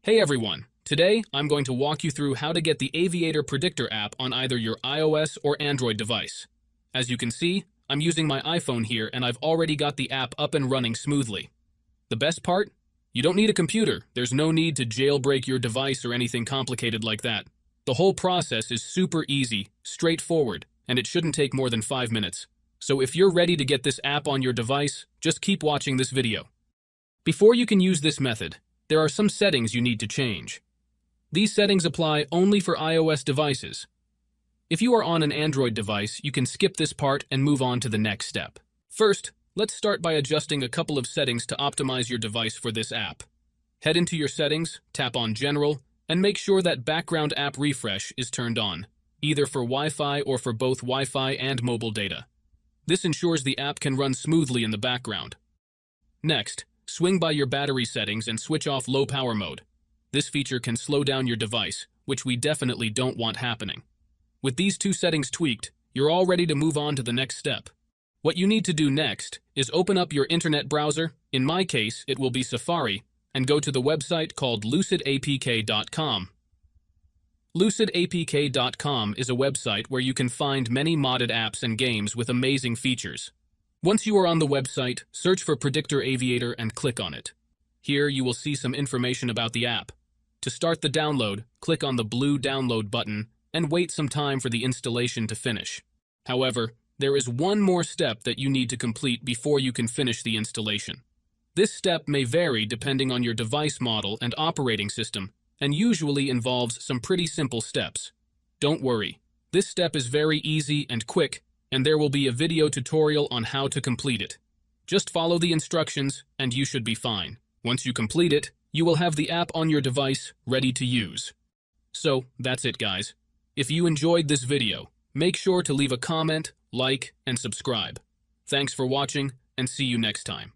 Hey everyone! Today, I'm going to walk you through how to get the Aviator Predictor app on either your iOS or Android device. As you can see, I'm using my iPhone here and I've already got the app up and running smoothly. The best part? You don't need a computer. There's no need to jailbreak your device or anything complicated like that. The whole process is super easy, straightforward, and it shouldn't take more than 5 minutes. So if you're ready to get this app on your device, just keep watching this video. Before you can use this method, there are some settings you need to change. These settings apply only for iOS devices. If you are on an Android device, you can skip this part and move on to the next step. First, let's start by adjusting a couple of settings to optimize your device for this app. Head into your settings, tap on General, and make sure that background app refresh is turned on, either for Wi-Fi or for both Wi-Fi and mobile data. This ensures the app can run smoothly in the background. Next, swing by your battery settings and switch off low power mode. This feature can slow down your device, which we definitely don't want happening. With these two settings tweaked, you're all ready to move on to the next step. What you need to do next is open up your internet browser, in my case it will be Safari, and go to the website called lucidapk.com. Lucidapk.com is a website where you can find many modded apps and games with amazing features. Once you are on the website, search for Predictor Aviator and click on it. Here you will see some information about the app. To start the download, click on the blue download button and wait some time for the installation to finish. However, there is one more step that you need to complete before you can finish the installation. This step may vary depending on your device model and operating system, and usually involves some pretty simple steps. Don't worry, this step is very easy and quick, and there will be a video tutorial on how to complete it. Just follow the instructions and you should be fine. Once you complete it, you will have the app on your device ready to use. So, that's it guys. If you enjoyed this video, make sure to leave a comment, like, and subscribe. Thanks for watching, and see you next time.